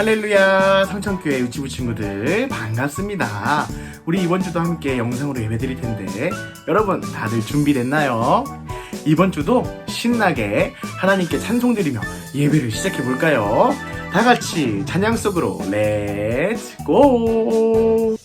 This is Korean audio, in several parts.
할렐루야, 성천교회 유치부 친구들 반갑습니다. 우리 이번 주도 함께 영상으로 예배 드릴 텐데 여러분 다들 준비됐나요? 이번 주도 신나게 하나님께 찬송 드리며 예배를 시작해 볼까요? 다 같이 찬양 속으로 렛츠 고!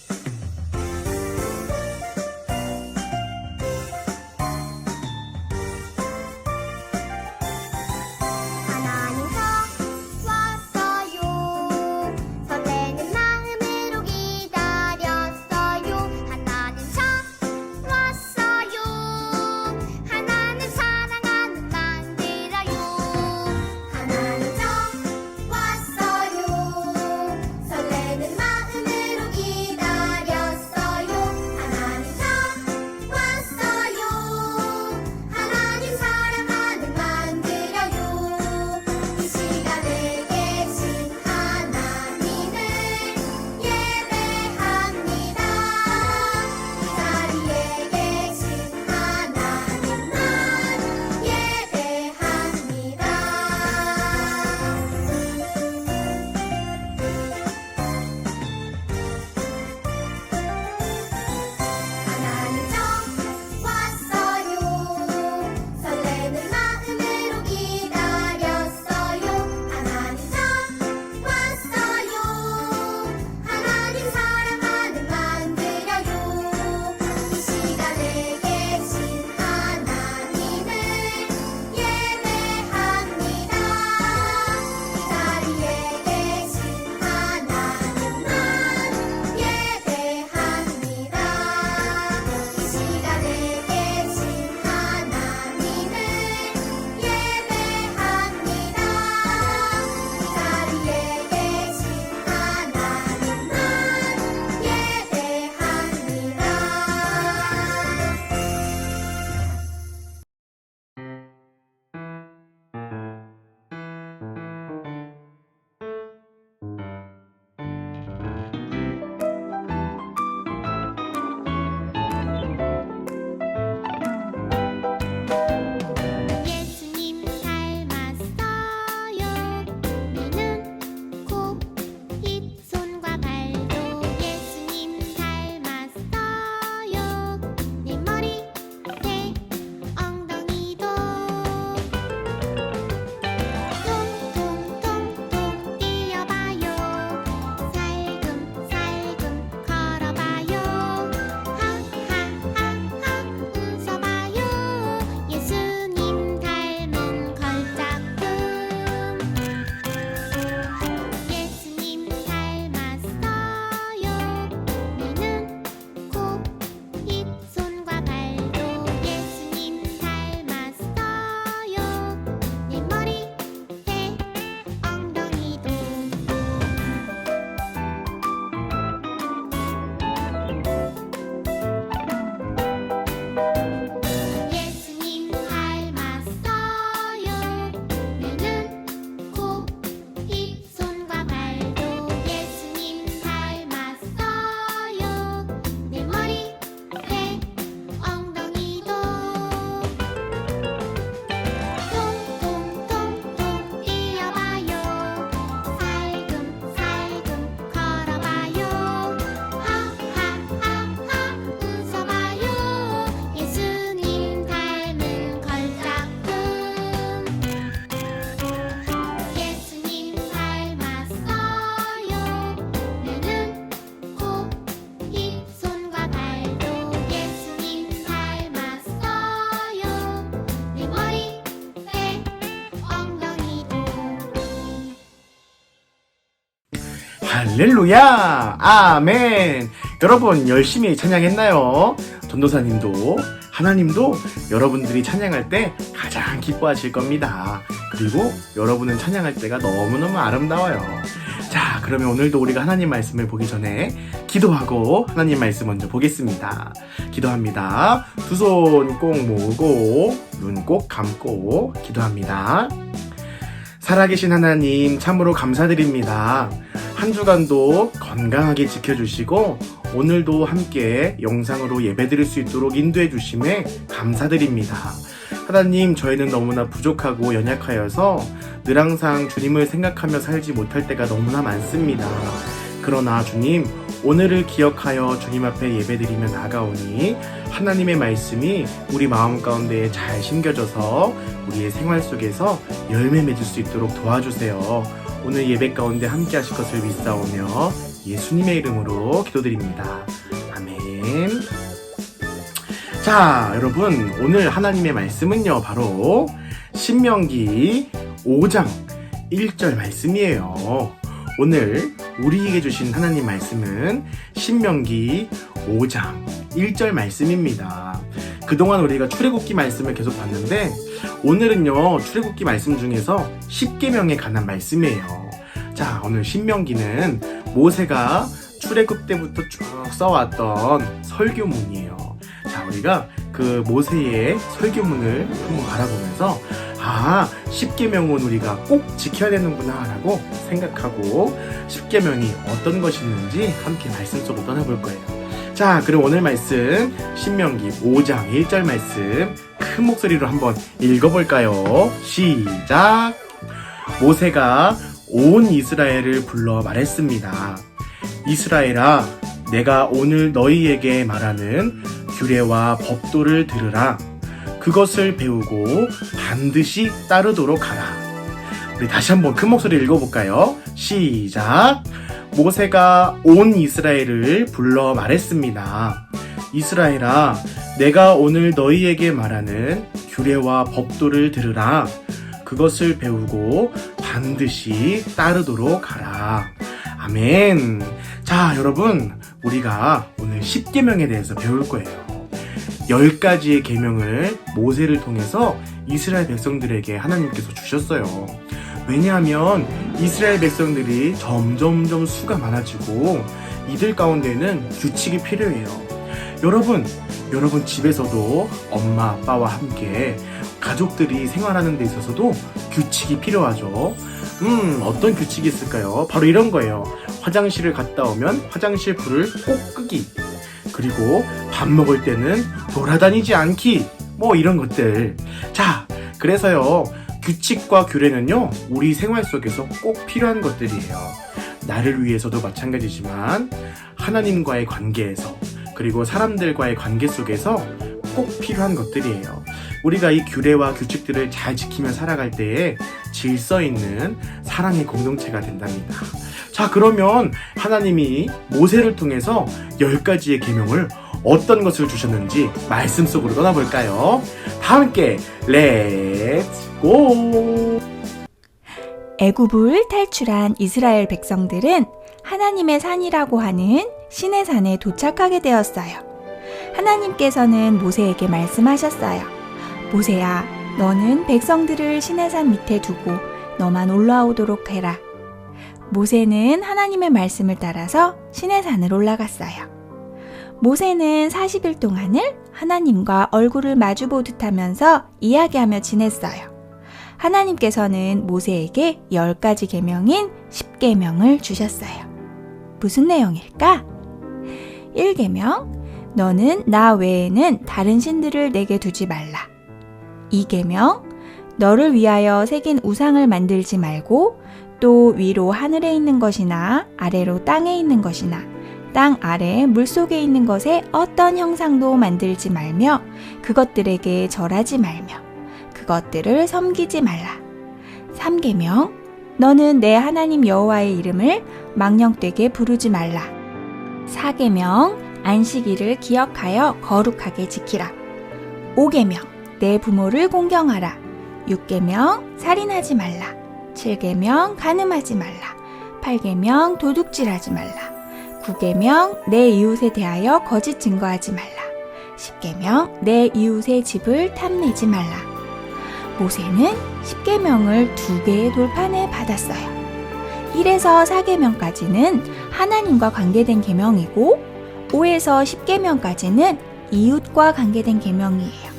할렐루야! 아멘! 여러분 열심히 찬양했나요? 전도사님도 하나님도 여러분들이 찬양할 때 가장 기뻐하실 겁니다. 그리고 여러분은 찬양할 때가 너무너무 아름다워요. 자, 그러면 오늘도 우리가 하나님 말씀을 보기 전에 기도하고 하나님 말씀 먼저 보겠습니다. 기도합니다. 두 손 꼭 모으고 눈 꼭 감고 기도합니다. 살아계신 하나님 참으로 감사드립니다. 한 주간도 건강하게 지켜주시고 오늘도 함께 영상으로 예배드릴 수 있도록 인도해 주심에 감사드립니다. 하나님, 저희는 너무나 부족하고 연약하여서 늘 항상 주님을 생각하며 살지 못할 때가 너무나 많습니다. 그러나 주님, 오늘을 기억하여 주님 앞에 예배드리며 나아가오니 하나님의 말씀이 우리 마음 가운데 잘 심겨져서 우리의 생활 속에서 열매 맺을 수 있도록 도와주세요. 오늘 예배 가운데 함께 하실 것을 믿사오며 예수님의 이름으로 기도드립니다. 아멘. 자, 여러분, 오늘 하나님의 말씀은요, 바로 신명기 5장 1절 말씀이에요. 오늘 우리에게 주신 하나님 말씀은 신명기 5장 1절 말씀입니다. 그동안 우리가 출애굽기 말씀을 계속 봤는데 오늘은요, 출애굽기 말씀 중에서 십계명에 관한 말씀이에요. 자, 오늘 신명기는 모세가 출애굽 때부터 쭉 써왔던 설교문이에요. 자, 우리가 그 모세의 설교문을 한번 바라보면서 십계명은 우리가 꼭 지켜야 되는구나 라고 생각하고 십계명이 어떤 것이 있는지 함께 말씀 속으로 떠나볼 거예요. 자, 그럼 오늘 말씀 신명기 5장 1절 말씀 큰 목소리로 한번 읽어볼까요? 시작! 모세가 온 이스라엘을 불러 말했습니다. 이스라엘아, 내가 오늘 너희에게 말하는 규례와 법도를 들으라. 그것을 배우고 반드시 따르도록 하라. 우리 다시 한번 큰 목소리 읽어볼까요? 시작! 모세가 온 이스라엘을 불러 말했습니다. 이스라엘아, 내가 오늘 너희에게 말하는 규례와 법도를 들으라. 그것을 배우고 반드시 따르도록 하라. 아멘. 자, 여러분, 우리가 오늘 십계명에 대해서 배울 거예요. 10가지의 계명을 모세를 통해서 이스라엘 백성들에게 하나님께서 주셨어요. 왜냐하면 이스라엘 백성들이 점점점 수가 많아지고 이들 가운데는 규칙이 필요해요. 여러분 집에서도 엄마 아빠와 함께 가족들이 생활하는 데 있어서도 규칙이 필요하죠. 어떤 규칙이 있을까요? 바로 이런 거예요. 화장실을 갔다 오면 화장실 불을 꼭 끄기, 그리고 밥 먹을 때는 돌아다니지 않기, 뭐 이런 것들. 자, 그래서요, 규칙과 규례는요, 우리 생활 속에서 꼭 필요한 것들이에요. 나를 위해서도 마찬가지지만 하나님과의 관계에서, 그리고 사람들과의 관계 속에서 꼭 필요한 것들이에요. 우리가 이 규례와 규칙들을 잘 지키며 살아갈 때에 질서 있는 사랑의 공동체가 된답니다. 자, 그러면 하나님이 모세를 통해서 10가지의 계명을 어떤 것을 주셨는지 말씀 속으로 떠나볼까요? 다 함께 렛츠 고! 애굽을 탈출한 이스라엘 백성들은 하나님의 산이라고 하는 시내 산에 도착하게 되었어요. 하나님께서는 모세에게 말씀하셨어요. 모세야, 너는 백성들을 시내 산 밑에 두고 너만 올라오도록 해라. 모세는 하나님의 말씀을 따라서 시내 산을 올라갔어요. 모세는 40일 동안을 하나님과 얼굴을 마주보듯 하면서 이야기하며 지냈어요. 하나님께서는 모세에게 10가지 계명인 십계명을 주셨어요. 무슨 내용일까? 1계명, 너는 나 외에는 다른 신들을 내게 두지 말라. 2계명, 너를 위하여 새긴 우상을 만들지 말고 또 위로 하늘에 있는 것이나 아래로 땅에 있는 것이나 땅 아래 물속에 있는 것에 어떤 형상도 만들지 말며 그것들에게 절하지 말며 그것들을 섬기지 말라. 3계명, 너는 내 하나님 여호와의 이름을 망령되게 부르지 말라. 4계명, 안식일을 기억하여 거룩하게 지키라. 5계명, 내 부모를 공경하라. 6계명, 살인하지 말라. 7계명, 간음하지 말라. 8계명, 도둑질하지 말라. 9계명, 내 이웃에 대하여 거짓 증거하지 말라. 10계명, 내 이웃의 집을 탐내지 말라. 모세는 10계명을 2개의 돌판에 받았어요. 1에서 4계명까지는 하나님과 관계된 계명이고 5에서 10계명까지는 이웃과 관계된 계명이에요.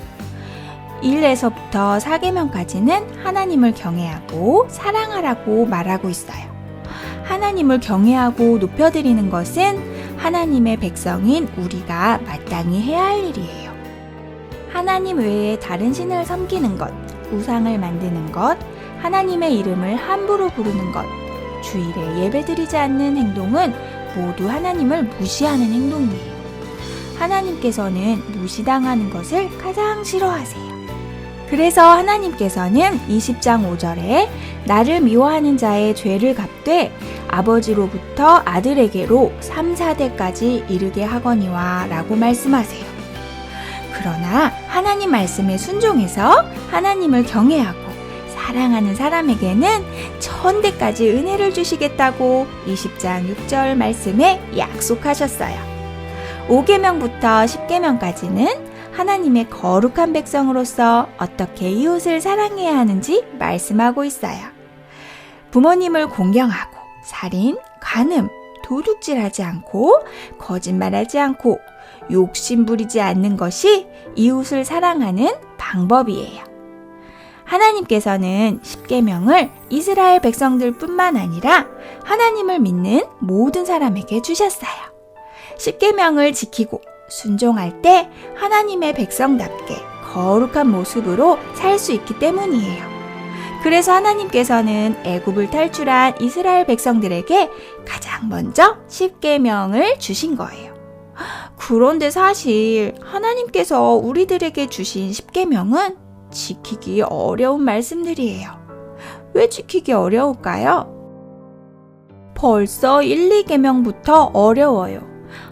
1에서부터 4계명까지는 하나님을 경외하고 사랑하라고 말하고 있어요. 하나님을 경외하고 높여드리는 것은 하나님의 백성인 우리가 마땅히 해야 할 일이에요. 하나님 외에 다른 신을 섬기는 것, 우상을 만드는 것, 하나님의 이름을 함부로 부르는 것, 주일에 예배드리지 않는 행동은 모두 하나님을 무시하는 행동이에요. 하나님께서는 무시당하는 것을 가장 싫어하세요. 그래서 하나님께서는 20장 5절에 나를 미워하는 자의 죄를 갚되 아버지로부터 아들에게로 3, 4대까지 이르게 하거니와 라고 말씀하세요. 그러나 하나님 말씀에 순종해서 하나님을 경외하고 사랑하는 사람에게는 1000대까지 은혜를 주시겠다고 20장 6절 말씀에 약속하셨어요. 5계명부터 10계명까지는 하나님의 거룩한 백성으로서 어떻게 이웃을 사랑해야 하는지 말씀하고 있어요. 부모님을 공경하고 살인, 간음, 도둑질하지 않고 거짓말하지 않고 욕심 부리지 않는 것이 이웃을 사랑하는 방법이에요. 하나님께서는 10계명을 이스라엘 백성들뿐만 아니라 하나님을 믿는 모든 사람에게 주셨어요. 10계명을 지키고 순종할 때 하나님의 백성답게 거룩한 모습으로 살 수 있기 때문이에요. 그래서 하나님께서는 애굽을 탈출한 이스라엘 백성들에게 가장 먼저 10계명을 주신 거예요. 그런데 사실 하나님께서 우리들에게 주신 10계명은 지키기 어려운 말씀들이에요. 왜 지키기 어려울까요? 벌써 1, 2계명부터 어려워요.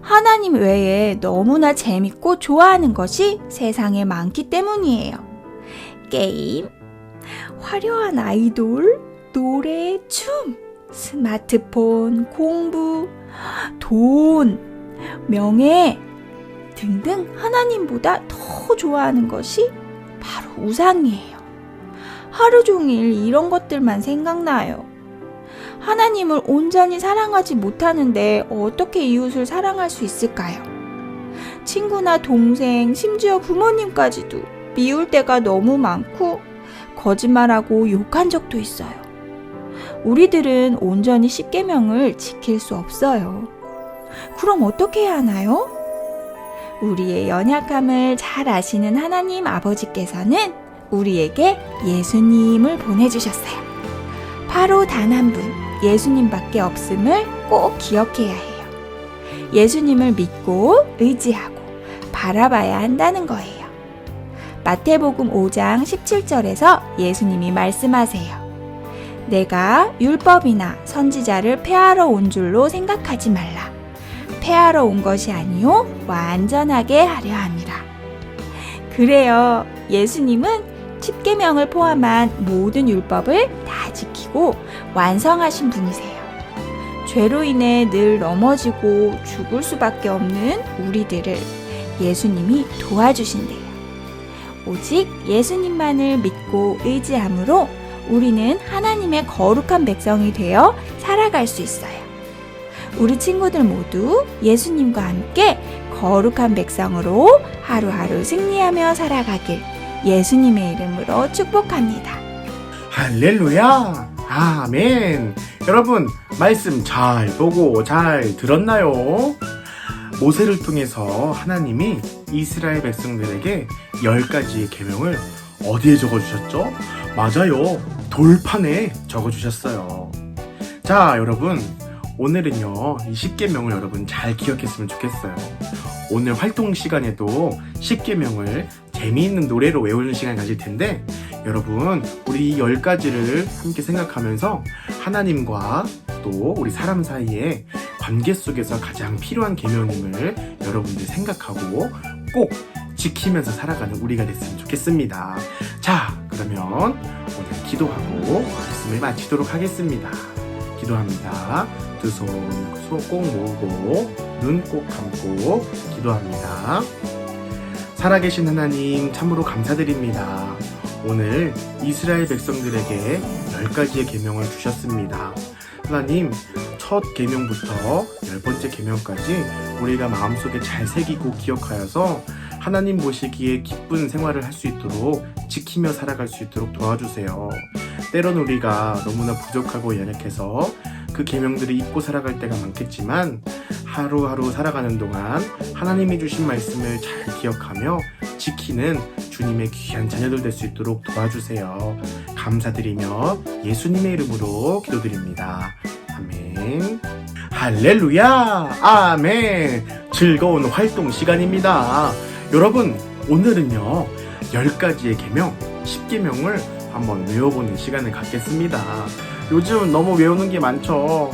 하나님 외에 너무나 재밌고 좋아하는 것이 세상에 많기 때문이에요. 게임, 화려한 아이돌, 노래, 춤, 스마트폰, 공부, 돈, 명예 등등 하나님보다 더 좋아하는 것이 바로 우상이에요. 하루 종일 이런 것들만 생각나요. 하나님을 온전히 사랑하지 못하는데 어떻게 이웃을 사랑할 수 있을까요? 친구나 동생, 심지어 부모님까지도 미울 때가 너무 많고 거짓말하고 욕한 적도 있어요. 우리들은 온전히 10계명을 지킬 수 없어요. 그럼 어떻게 해야 하나요? 우리의 연약함을 잘 아시는 하나님 아버지께서는 우리에게 예수님을 보내주셨어요. 바로 단 한 분, 예수님밖에 없음을 꼭 기억해야 해요. 예수님을 믿고 의지하고 바라봐야 한다는 거예요. 마태복음 5장 17절에서 예수님이 말씀하세요. 내가 율법이나 선지자를 폐하러 온 줄로 생각하지 말라. 폐하러 온 것이 아니요 완전하게 하려 함이라. 그래요. 예수님은 10계명을 포함한 모든 율법을 다 지키고 완성하신 분이세요. 죄로 인해 늘 넘어지고 죽을 수밖에 없는 우리들을 예수님이 도와주신대요. 오직 예수님만을 믿고 의지함으로 우리는 하나님의 거룩한 백성이 되어 살아갈 수 있어요. 우리 친구들 모두 예수님과 함께 거룩한 백성으로 하루하루 승리하며 살아가길 예수님의 이름으로 축복합니다. 할렐루야! 아멘! 여러분, 말씀 잘 보고 잘 들었나요? 모세를 통해서 하나님이 이스라엘 백성들에게 10가지의 계명을 어디에 적어주셨죠? 맞아요. 돌판에 적어주셨어요. 자, 여러분. 오늘은요, 이 10계명을 여러분 잘 기억했으면 좋겠어요. 오늘 활동 시간에도 10계명을 재미있는 노래로 외우는 시간 가질 텐데, 여러분, 우리 이 10가지를 함께 생각하면서 하나님과 또 우리 사람 사이의 관계 속에서 가장 필요한 계명임을 여러분들 생각하고 꼭 지키면서 살아가는 우리가 됐으면 좋겠습니다. 자, 그러면 오늘 기도하고 말씀을 마치도록 하겠습니다. 기도합니다. 두 손 꼭 모으고 눈 꼭 감고 기도합니다. 살아계신 하나님 참으로 감사드립니다. 오늘 이스라엘 백성들에게 10가지의 계명을 주셨습니다. 하나님, 첫 계명부터 10번째 계명까지 우리가 마음속에 잘 새기고 기억하여서 하나님 보시기에 기쁜 생활을 할 수 있도록 지키며 살아갈 수 있도록 도와주세요. 때론 우리가 너무나 부족하고 연약해서 그 계명들을 잊고 살아갈 때가 많겠지만 하루하루 살아가는 동안 하나님이 주신 말씀을 잘 기억하며 지키는 주님의 귀한 자녀들 될 수 있도록 도와주세요. 감사드리며 예수님의 이름으로 기도드립니다. 아멘. 할렐루야! 아멘! 즐거운 활동 시간입니다. 여러분, 오늘은요, 10가지의 계명, 10계명을 한번 외워보는 시간을 갖겠습니다. 요즘 너무 외우는 게 많죠.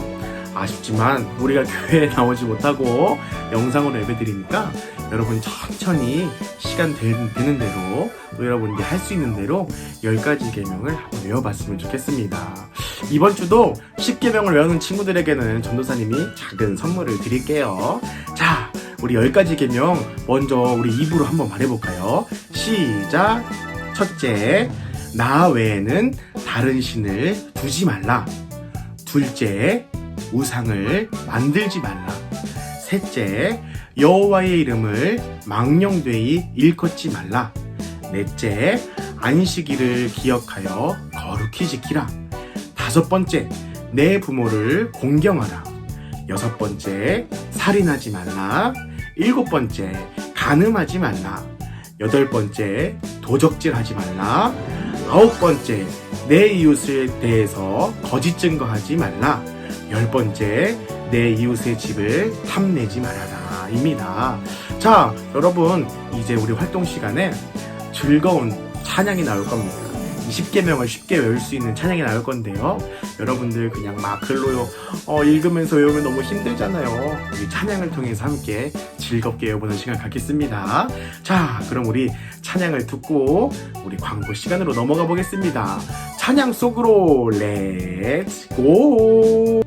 아쉽지만 우리가 교회에 나오지 못하고 영상으로 예배드리니까 여러분 천천히 시간 되는 대로 또 여러분이 할 수 있는 대로 10가지 계명을 한번 외워봤으면 좋겠습니다. 이번 주도 10계명을 외우는 친구들에게는 전도사님이 작은 선물을 드릴게요. 자, 우리 10가지 계명 먼저 우리 입으로 한번 말해볼까요? 시작! 첫째, 나 외에는 다른 신을 두지 말라. 둘째, 우상을 만들지 말라. 셋째, 여호와의 이름을 망령되이 일컫지 말라. 넷째, 안식일을 기억하여 거룩히 지키라. 다섯 번째, 내 부모를 공경하라. 여섯 번째, 살인하지 말라. 일곱 번째, 간음하지 말라. 여덟 번째, 도적질하지 말라. 아홉 번째, 내 이웃에 대해서 거짓 증거하지 말라. 열 번째, 내 이웃의 집을 탐내지 말아라 입니다. 자, 여러분, 이제 우리 활동 시간에 즐거운 찬양이 나올 겁니다. 20계명을 쉽게 외울 수 있는 찬양이 나올 건데요. 여러분들 그냥 막 글로 읽으면서 외우면 너무 힘들잖아요. 우리 찬양을 통해서 함께 즐겁게 외워보는 시간 갖겠습니다. 자, 그럼 우리 찬양을 듣고 우리 광고 시간으로 넘어가 보겠습니다. 찬양 속으로 렛츠 고!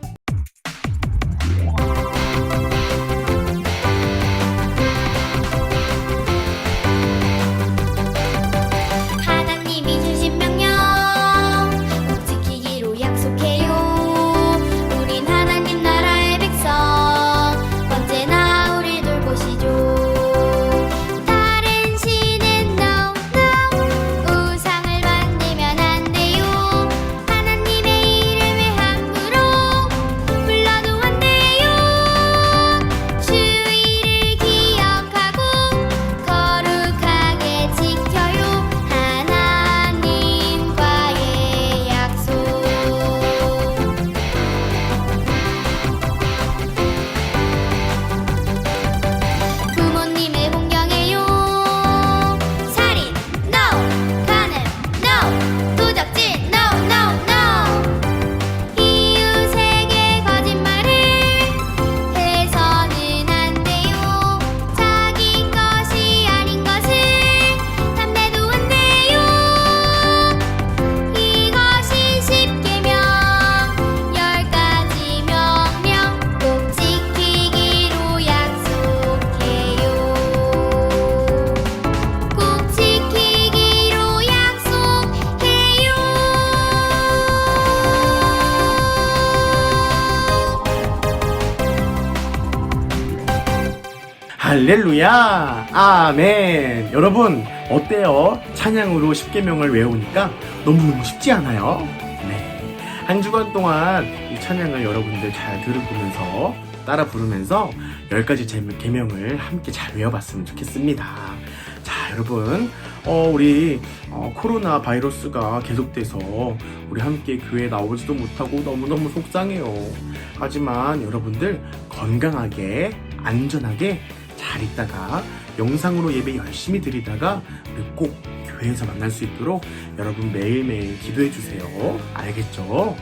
할렐루야! 아멘! 여러분, 어때요? 찬양으로 10계명을 외우니까 너무너무 쉽지 않아요? 네. 한 주간 동안 이 찬양을 여러분들 잘 들으면서 따라 부르면서 10가지 계명을 함께 잘 외워봤으면 좋겠습니다. 자, 여러분, 우리 코로나 바이러스가 계속돼서 우리 함께 교회에 나오지도 못하고 너무너무 속상해요. 하지만 여러분들 건강하게 안전하게 잘 있다가 영상으로 예배 열심히 드리다가 우리 꼭 교회에서 만날 수 있도록 여러분 매일매일 기도해 주세요. 알겠죠?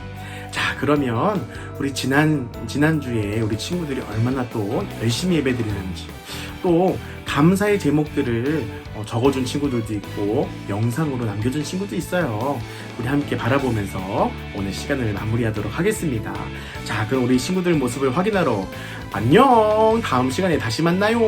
자, 그러면 우리 지난주에 우리 친구들이 얼마나 또 열심히 예배 드리는지 또 감사의 제목들을 적어준 친구들도 있고 영상으로 남겨준 친구도 있어요. 우리 함께 바라보면서 오늘 시간을 마무리하도록 하겠습니다. 자, 그럼 우리 친구들 모습을 확인하러 안녕! 다음 시간에 다시 만나요!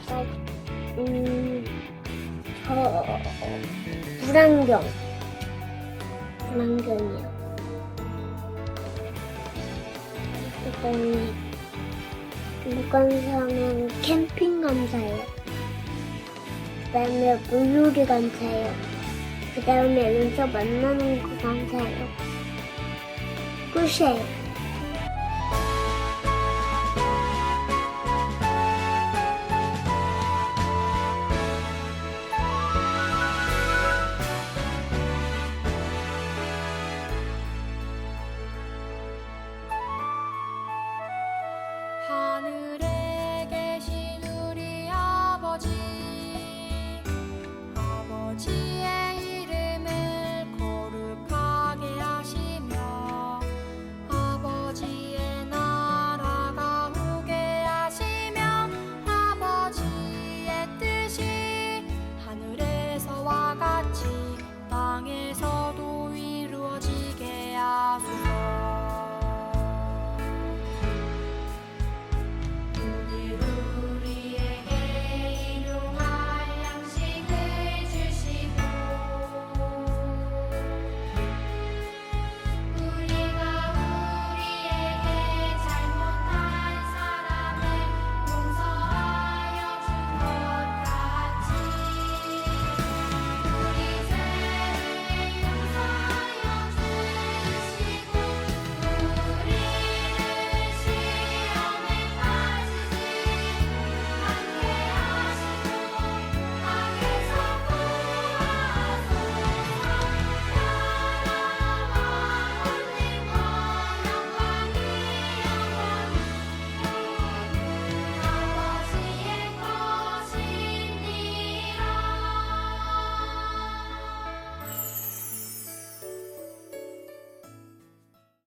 저 불안경. 불안경이요. 그다음에 물감사는 캠핑 감사예요. 그다음에 물놀이 감사예요. 그다음에 연서 만나는 거 감사해요. 끝이에요.